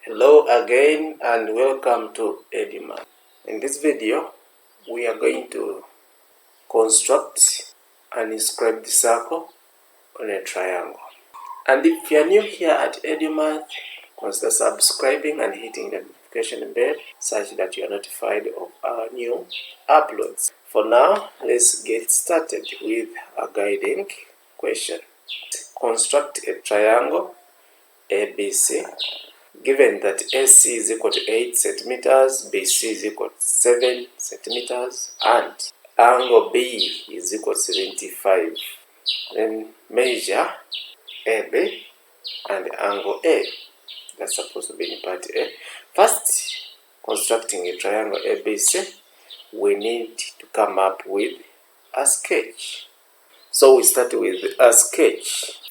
Hello again and welcome to Eduma. In this video, we are going to construct an inscribed circle on a triangle. And if you are new here at Eduma, consider subscribing and hitting the notification bell such that you are notified of our new uploads. For now, let's get started with a guiding question. Construct a triangle ABC given that AC is equal to 8 centimeters, BC is equal to 7 centimeters, and angle B is equal to 75. Then measure AB and angle A. That's supposed to be in part A. First, constructing a triangle ABC, we need to come up with a sketch. So we start with a sketch.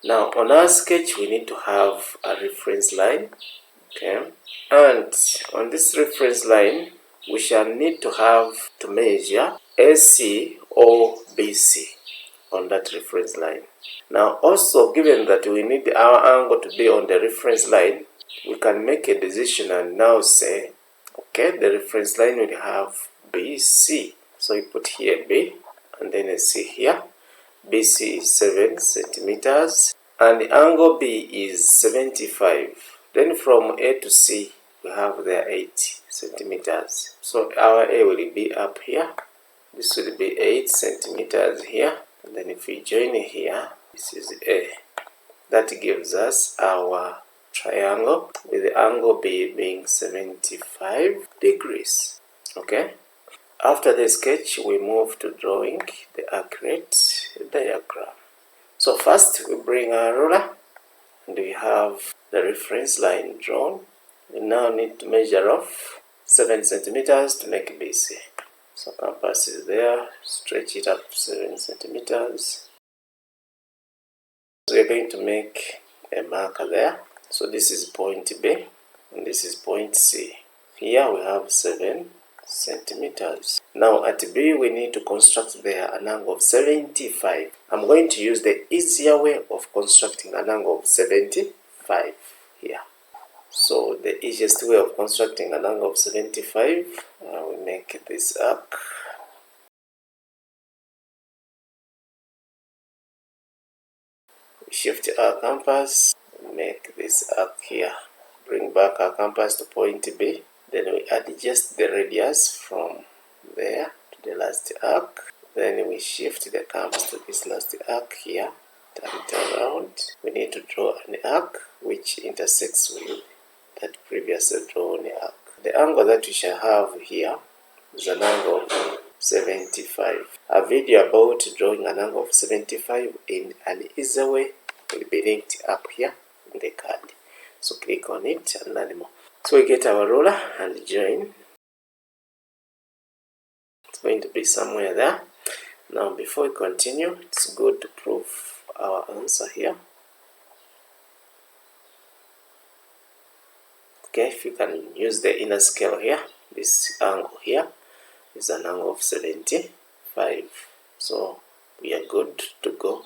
Now on our sketch we need to have a reference line, okay, and on this reference line we shall need to measure AC or BC on that reference line. Now also, given that we need our angle to be on the reference line, we can make a decision and now say, okay, the reference line will have BC. So you put here B and then a C here. BC is 7 centimeters and the angle B is 75. Then from A to C we have there 8 centimeters. So our A will be up here. This will be 8 centimeters here. And then if we join here, this is A. That gives us our triangle with the angle B being 75 degrees. Okay? After the sketch, we move to drawing the accurate diagram. So first, we bring our ruler and we have the reference line drawn. We now need to measure off 7 centimeters to make BC. So compass is there, stretch it up 7 centimeters. So we're going to make a marker there. So this is point B and this is point C. Here we have 7 centimeters. Now at B we need to construct there an angle of 75. I'm going to use the easier way of constructing an angle of 75 here. So the easiest way of constructing an angle of 75, we make this arc. We shift our compass, make this arc here. Bring back our compass to point B. Then we adjust the radius from there to the last arc. Then we shift the compass to this last arc here. Turn it around. We need to draw an arc which intersects with that previously drawn arc. The angle that we shall have here is an angle of 75. A video about drawing an angle of 75 in an easy way will be linked up here in the card. So click on it and learn more. So we get our ruler and join. It's going to be somewhere there. Now before we continue, it's good to prove our answer here. Okay, if you can use the inner scale here, this angle here is an angle of 75. So we are good to go.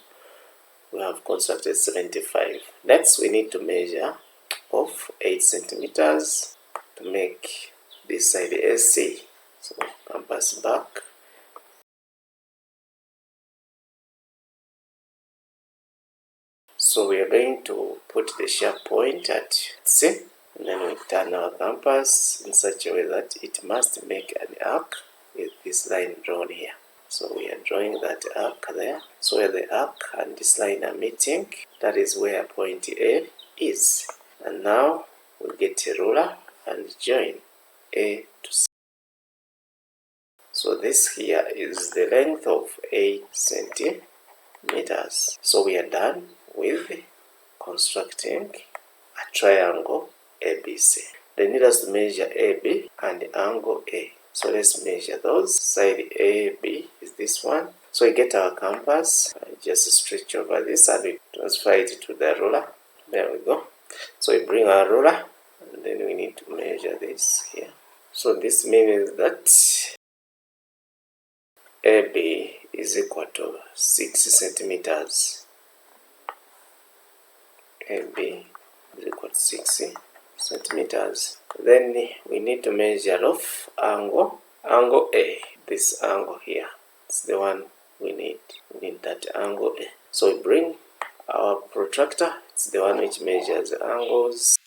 We have constructed 75. Next we need to measure of 8 centimeters to make this side AC. So compass back. So we are going to put the sharp point at C, and then we turn our compass in such a way that it must make an arc with this line drawn here. So we are drawing that arc there. So where the arc and this line are meeting, that is where point A is. And now we'll get a ruler and join A to C. So this here is the length of 8 centimeters. So we are done with constructing a triangle ABC. They need us to measure AB and angle A. So let's measure those. Side AB is this one. So we get our compass and just stretch over this and we transfer it to the ruler. There we go. So we bring our ruler and then we need to measure this here. So this means that AB is equal to 6 centimeters. AB is equal to 6 centimeters. Then we need to measure off angle A. This angle here, it's the one we need. We need that angle A. So we bring our protractor. It's the one which measures angles.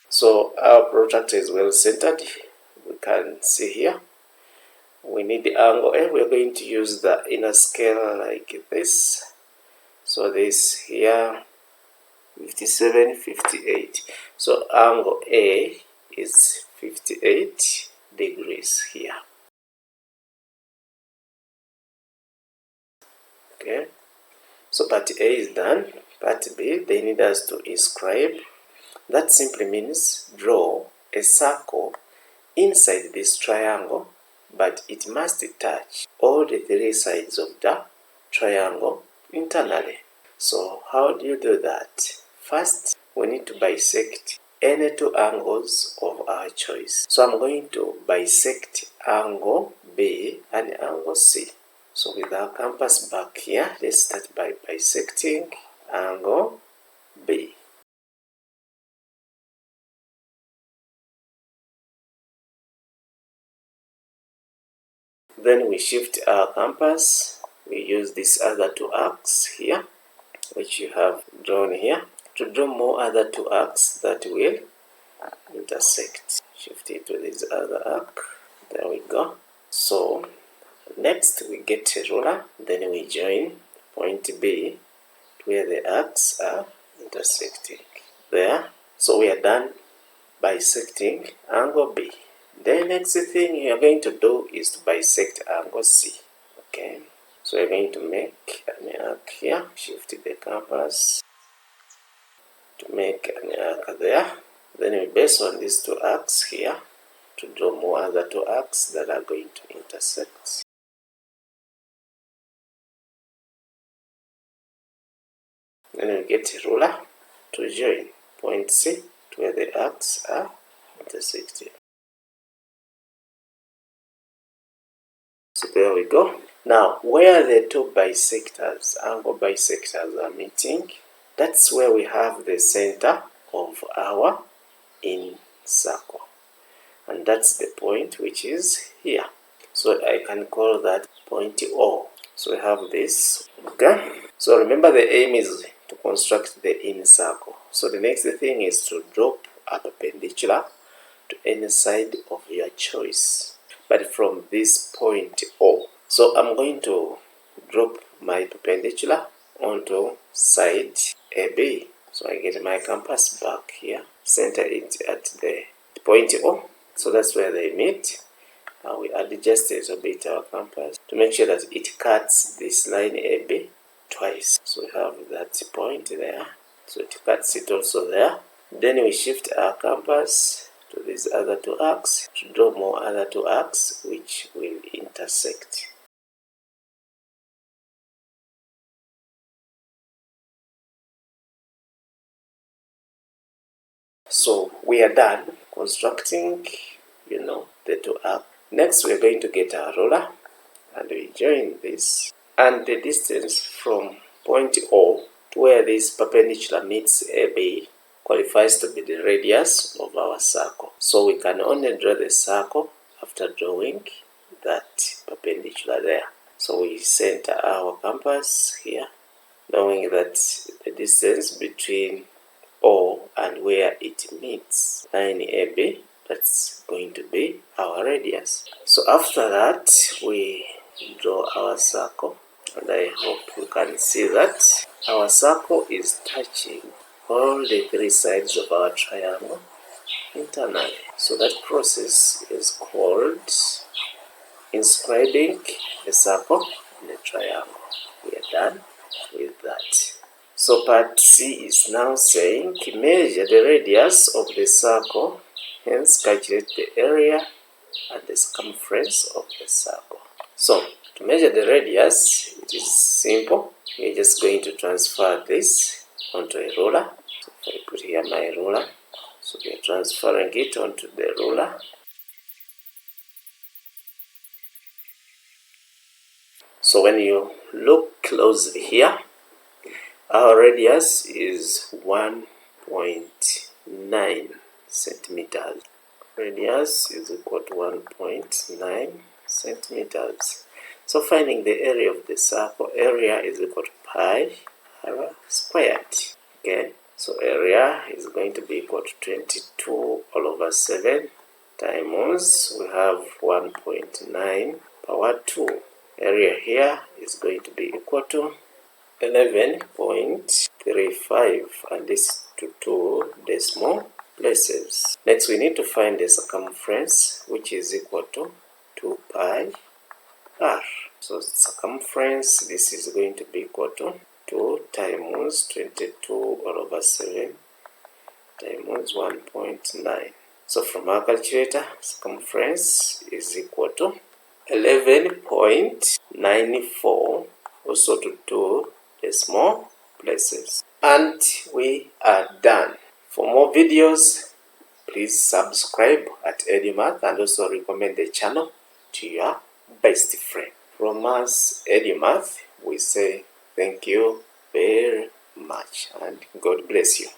So our protractor is well centered. We can see here. We need the angle A. We're going to use the inner scale like this. So this here, 57, 58. So angle A is 58 degrees here. Okay. So part A is done. Part B, they need us to inscribe. That simply means draw a circle inside this triangle, but it must touch all the 3 sides of the triangle internally. So how do you do that? First, we need to bisect any 2 angles of our choice. So I'm going to bisect angle B and angle C. So with our compass back here, let's start by bisecting angle B. Then we shift our compass. We use these other 2 arcs here, which you have drawn here, to draw more other 2 arcs that will intersect. Shift it to this other arc. There we go. So next we get a ruler. Then we join point B where the arcs are intersecting. There. So we are done bisecting angle B. The next thing you are going to do is to bisect angle C. Okay. So we're going to make an arc here. Shift the compass to make an arc there. Then we base on these 2 arcs here to draw more other 2 arcs that are going to intersect. Then we get a ruler to join point C to where the arcs are intersecting. So there we go. Now, where the 2 bisectors, angle bisectors are meeting, that's where we have the center of our in circle. And that's the point which is here. So I can call that point O. So we have this. Okay. So remember the aim is to construct the in circle. So the next thing is to drop a perpendicular to any side of your choice, but from this point O. So I'm going to drop my perpendicular onto side AB. So I get my compass back here, center it at the point O. So that's where they meet. We adjust a little bit our compass to make sure that it cuts this line AB twice. So we have that point there. So it cuts it also there. Then we shift our compass to these other 2 arcs to draw more other 2 arcs which will intersect. So we are done constructing, the 2 arcs. Next we are going to get our ruler and we join this, and the distance from point O to where this perpendicular meets AB qualifies to be the radius of our circle. So we can only draw the circle after drawing that perpendicular there. So we center our compass here, knowing that the distance between O and where it meets line AB, that's going to be our radius. So after that, we draw our circle, and I hope you can see that our circle is touching all the 3 sides of our triangle internally. So that process is called inscribing a circle in a triangle. We are done with that. So part C is now saying measure the radius of the circle, hence calculate the area and the circumference of the circle. So to measure the radius, it is simple. We're just going to transfer this onto a ruler. So if I put here my ruler, so we are transferring it onto the ruler. So when you look closely here, Our radius is 1.9 centimeters. Radius is equal to 1.9 centimeters. So finding the area of the circle, area is equal to pi r squared. Okay, so area is going to be equal to 22 all over 7 times, we have 1.9 power 2. Area here is going to be equal to 11.35, and this to 2 decimal places. Next, we need to find the circumference, which is equal to 2 pi r. So circumference, this is going to be equal to 2 times 22 all over 7 times 1.9. So from our calculator, circumference is equal to 11.94, also to 2 decimal places. And we are done. For more videos, please subscribe at EduMath and also recommend the channel to your best friend. From us, EduMath, we say thank you very much and God bless you.